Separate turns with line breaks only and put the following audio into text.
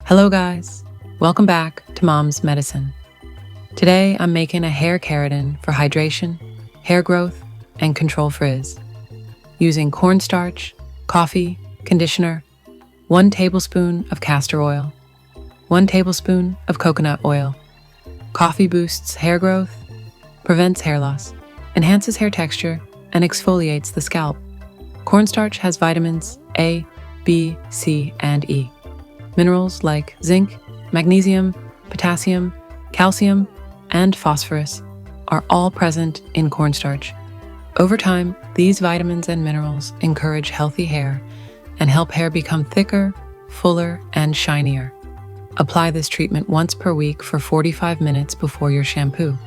Hello guys, welcome back to Mom's Medicine. Today I'm making a hair keratin for hydration, hair growth, and control frizz. Using cornstarch, coffee, conditioner, 1 tablespoon of castor oil, 1 tablespoon of coconut oil. Coffee boosts hair growth, prevents hair loss, enhances hair texture, and exfoliates the scalp. Cornstarch has vitamins A, B, C, and E. Minerals like zinc, magnesium, potassium, calcium, and phosphorus are all present in cornstarch. Over time, these vitamins and minerals encourage healthy hair and help hair become thicker, fuller, and shinier. Apply this treatment once per week for 45 minutes before your shampoo.